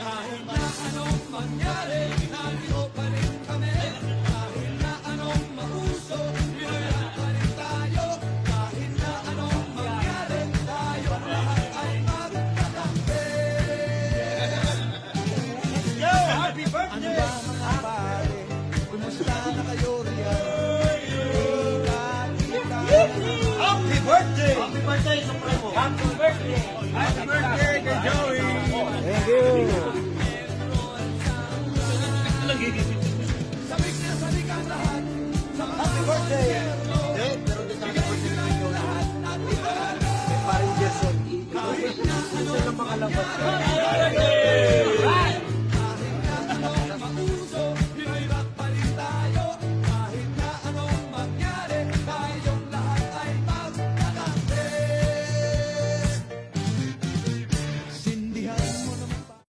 Kahit na anong mangyari, nandito pa rin kami. Kahit na anong mauso, Pinoy pa rin tayo. Kahit na anong mangyari, tayo lahat ay magtatampi. Happy birthday! Ano ba mga pare? Kumusta na kayo riyan? Happy birthday! Happy birthday, Supremo! Happy birthday! Happy birthday kay Joey! Thank you! Happy birthday! Eh, pero di sana birthday kay Joey. Lahat at lahat. Paring Jason. Isa lang makalabas.